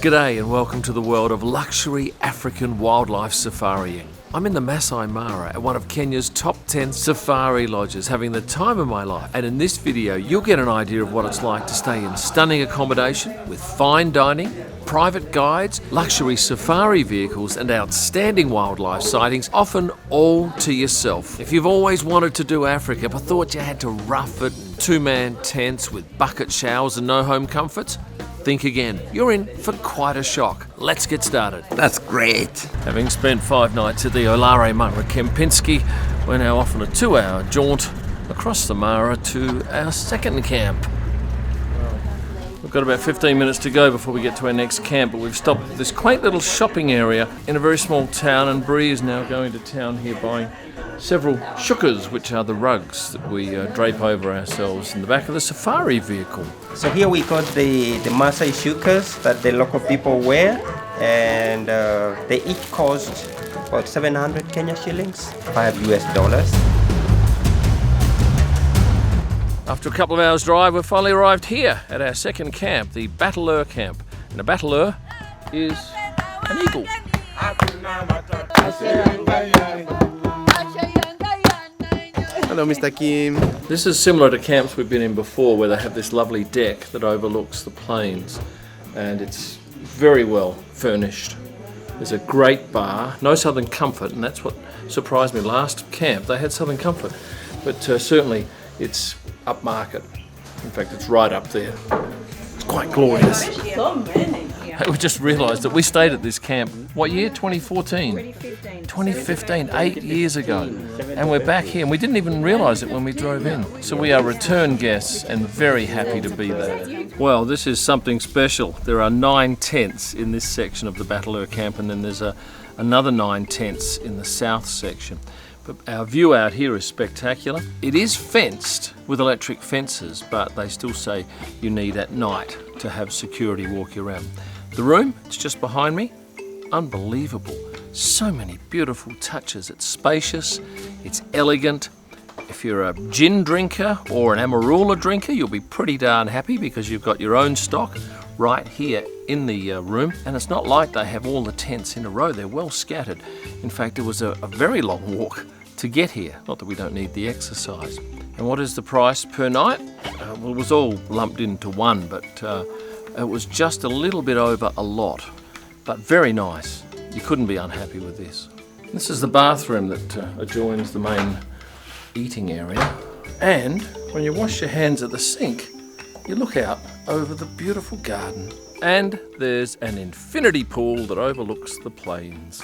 G'day and welcome to the world of luxury African wildlife safarying. I'm in the Maasai Mara at one of Kenya's top 10 safari lodges, having the time of my life. And in this video, you'll get an idea of what it's like to stay in stunning accommodation with fine dining, private guides, luxury safari vehicles, and outstanding wildlife sightings, often all to yourself. If you've always wanted to do Africa but thought you had to rough it in two-man tents with bucket showers and no home comforts, think again. You're in for quite a shock. Let's get started. That's great. Having spent 5 nights at the Olare Mara Kempinski, we're now off on a 2-hour jaunt across the Mara to our second camp. We've got about 15 minutes to go before we get to our next camp, but we've stopped at this quaint little shopping area in a very small town, and Bree is now going to town here buying several shukas, which are the rugs that we drape over ourselves in the back of the safari vehicle. So here we got the Maasai shukas that the local people wear, and they each cost about 700 Kenya shillings, $5 US. After a couple of hours drive, we've finally arrived here at our second camp, the Bateleur camp. And a Bateleur is an eagle. Hello, Mr. Kim. This is similar to camps we've been in before, where they have this lovely deck that overlooks the plains, and it's very well furnished. There's a great bar, no Southern Comfort, and that's what surprised me. Last camp they had Southern Comfort, but certainly it's upmarket. In fact, it's right up there. It's quite glorious. We just realised that we stayed at this camp, what year? 2014? 2015, 8 years ago. And we're back here, and we didn't even realise it when we drove in. So we are return guests and very happy to be there. Well, this is something special. There are 9 tents in this section of the Bateleur camp, and then there's another 9 tents in the south section. But our view out here is spectacular. It is fenced with electric fences, but they still say you need at night to have security walk you around. The room, it's just behind me. Unbelievable. So many beautiful touches. It's spacious, it's elegant. If you're a gin drinker or an Amarula drinker, you'll be pretty darn happy because you've got your own stock right here in the room. And it's not like they have all the tents in a row. They're well scattered. In fact, it was a very long walk to get here. Not that we don't need the exercise. And what is the price per night? Well, it was all lumped into one, but it was just a little bit over a lot, but very nice. You couldn't be unhappy with this. This is the bathroom that adjoins the main eating area. And when you wash your hands at the sink, you look out over the beautiful garden. And there's an infinity pool that overlooks the plains.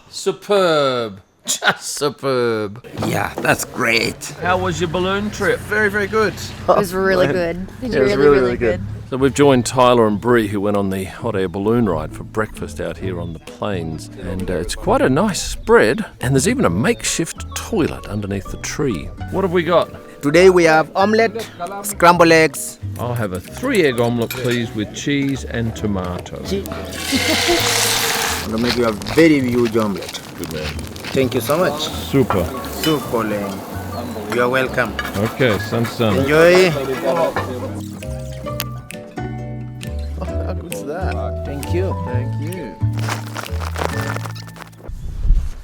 Superb. Just superb. Yeah, that's great. How was your balloon trip? Very, very good. It was really good. It was Yeah, it was really good. So we've joined Tyler and Bree, who went on the hot air balloon ride for breakfast out here on the plains. And it's quite a nice spread. And there's even a makeshift toilet underneath the tree. What have we got? Today we have omelette, scrambled eggs. I'll have a 3-egg omelette, please, with cheese and tomato. I'm gonna make you a very huge omelette. Good man. Thank you so much. Super. Super. You are welcome. Okay, son. Enjoy. Oh, how good's that? Thank you. Thank you.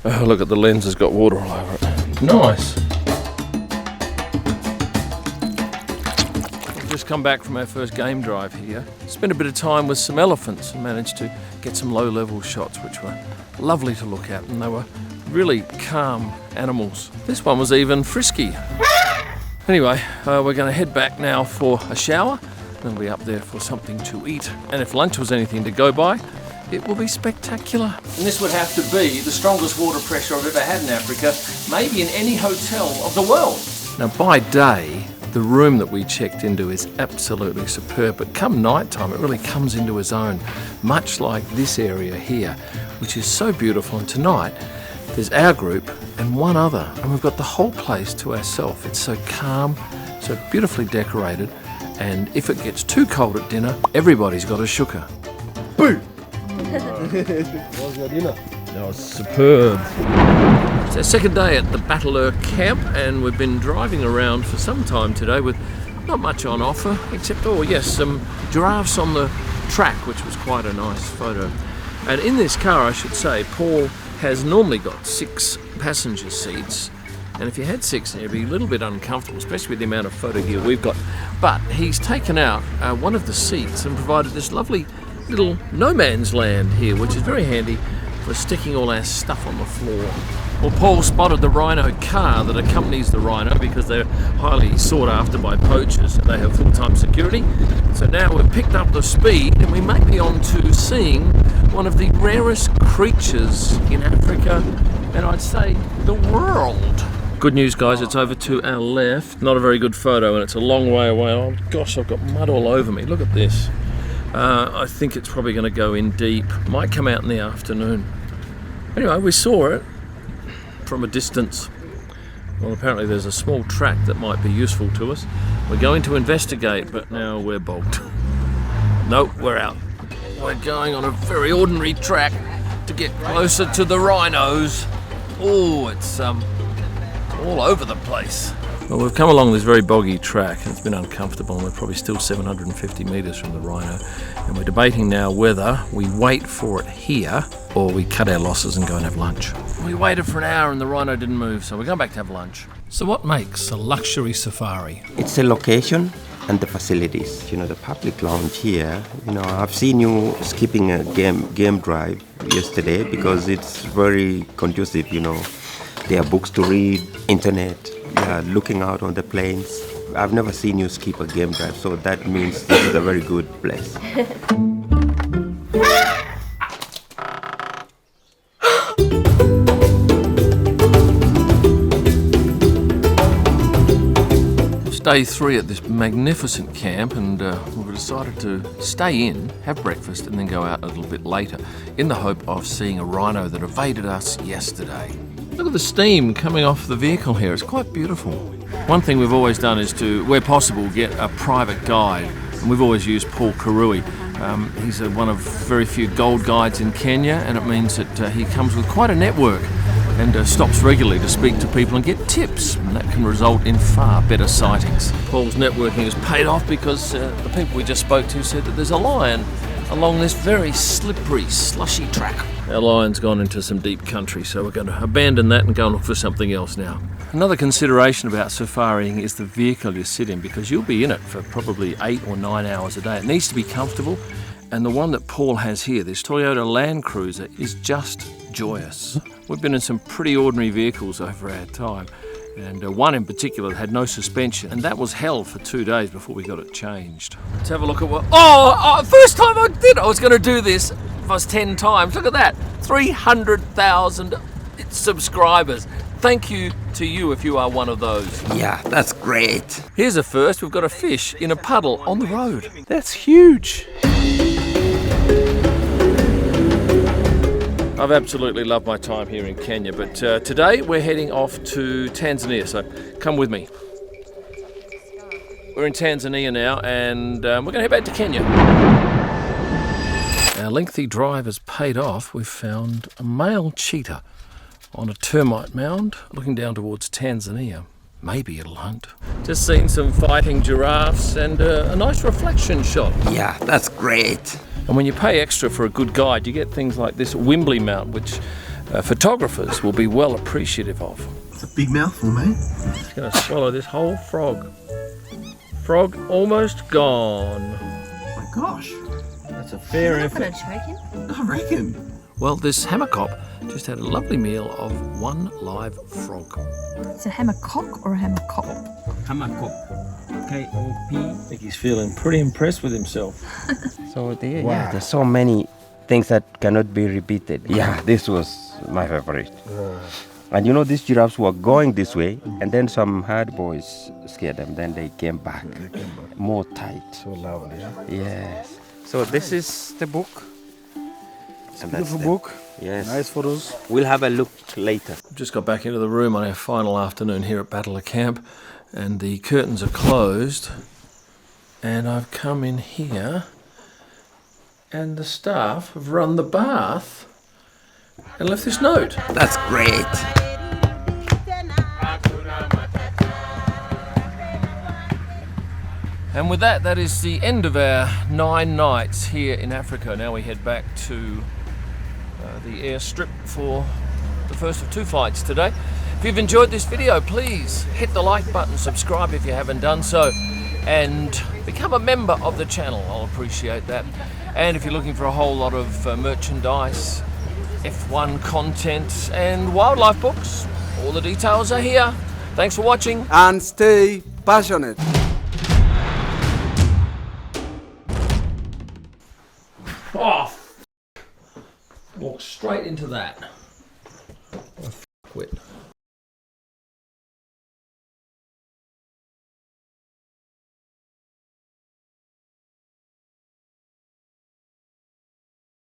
Oh, look at the lens, has got water all over it. Nice. We've just come back from our first game drive here. Spent a bit of time with some elephants and managed to get some low-level shots, which were lovely to look at, and they were really calm animals. This one was even frisky. Anyway, we're going to head back now for a shower, then we'll be up there for something to eat. And if lunch was anything to go by, it will be spectacular. And this would have to be the strongest water pressure I've ever had in Africa, maybe in any hotel of the world. Now, by day, the room that we checked into is absolutely superb, but come night time, it really comes into its own, much like this area here, which is so beautiful. And tonight, there's our group and one other, and we've got the whole place to ourselves. It's so calm, so beautifully decorated, and if it gets too cold at dinner, everybody's got a shuka. Boo! What was your dinner? That was superb. It's our second day at the Bateleur camp, and we've been driving around for some time today with not much on offer, except, oh yes, some giraffes on the track, which was quite a nice photo. And in this car, I should say, Paul has normally got 6 passenger seats, and if you had 6, it'd be a little bit uncomfortable, especially with the amount of photo gear we've got. But he's taken out one of the seats and provided this lovely little no man's land here, which is very handy for sticking all our stuff on the floor. Well, Paul spotted the Rhino car that accompanies the Rhino because they're highly sought after by poachers and they have full-time security. So now we've picked up the speed and we may be on to seeing one of the rarest creatures in Africa and I'd say the world. Good news, guys, it's over to our left. Not a very good photo and it's a long way away. Oh gosh, I've got mud all over me. Look at this. I think it's probably going to go in deep. Might come out in the afternoon. Anyway, we saw it from a distance. Well, apparently there's a small track that might be useful to us. We're going to investigate, but now we're bogged. Nope, we're out. We're going on a very ordinary track to get closer to the rhinos. Oh, it's all over the place. Well, we've come along this very boggy track and it's been uncomfortable and we're probably still 750 metres from the rhino and we're debating now whether we wait for it here or we cut our losses and go and have lunch. We waited for an hour and the rhino didn't move, so we're going back to have lunch. So what makes a luxury safari? It's the location and the facilities. You know, the public lounge here, you know, I've seen you skipping a game drive yesterday because it's very conducive, you know. There are books to read, internet, looking out on the plains. I've never seen you skip a game drive, so that means this is a very good place. It's day 3 at this magnificent camp and we've decided to stay in, have breakfast and then go out a little bit later in the hope of seeing a rhino that evaded us yesterday. Look at the steam coming off the vehicle here, it's quite beautiful. One thing we've always done is to, where possible, get a private guide. And we've always used Paul Kirui. He's one of very few gold guides in Kenya and it means that he comes with quite a network and stops regularly to speak to people and get tips, and that can result in far better sightings. Paul's networking has paid off because the people we just spoke to said that there's a lion along this very slippery, slushy track. Our lion's gone into some deep country, so we're going to abandon that and go and look for something else now. Another consideration about safaring is the vehicle you sit in, because you'll be in it for probably 8 or 9 hours a day. It needs to be comfortable, and the one that Paul has here, this Toyota Land Cruiser, is just joyous. We've been in some pretty ordinary vehicles over our time, and one in particular had no suspension, and that was hell for 2 days before we got it changed. Let's have a look at what... first time I did, I was going to do this. Was 10 times. Look at that. 300,000 subscribers. Thank you to you if you are one of those. Yeah, that's great. Here's a first. We've got a fish in a puddle on the road. That's huge. I've absolutely loved my time here in Kenya, but today we're heading off to Tanzania, so come with me. We're in Tanzania now and we're going to head back to Kenya. Our lengthy drive has paid off. We've found a male cheetah on a termite mound looking down towards Tanzania. Maybe it'll hunt. Just seen some fighting giraffes and a nice reflection shot. Yeah, that's great. And when you pay extra for a good guide, you get things like this Wembley mount, which photographers will be well appreciative of. It's a big mouthful, mate. It's going to swallow this whole frog. Frog almost gone. Oh my gosh. That's a fair effort. I reckon. Well, this hammerkop just had a lovely meal of one live frog. It's a hammercock or a hammerkop? Hammerkop. K-O-P. I think he's feeling pretty impressed with himself. So there's so many things that cannot be repeated. Yeah, this was my favorite. And you know, these giraffes were going this way, and then some hard boys scared them. Then they came back, more tight. So lovely. Yes. So this is the book. It's a beautiful book. Yes. Nice photos. We'll have a look later. We've just got back into the room on our final afternoon here at Bateleur camp, and the curtains are closed. And I've come in here, and the staff have run the bath and left this note. That's great. And with that, that is the end of our 9 nights here in Africa. Now we head back to the airstrip for the first of 2 flights today. If you've enjoyed this video, please hit the like button, subscribe if you haven't done so, and become a member of the channel. I'll appreciate that. And if you're looking for a whole lot of merchandise, F1 content and wildlife books, all the details are here. Thanks for watching. And stay passionate. Oh, walk straight into that. Quit.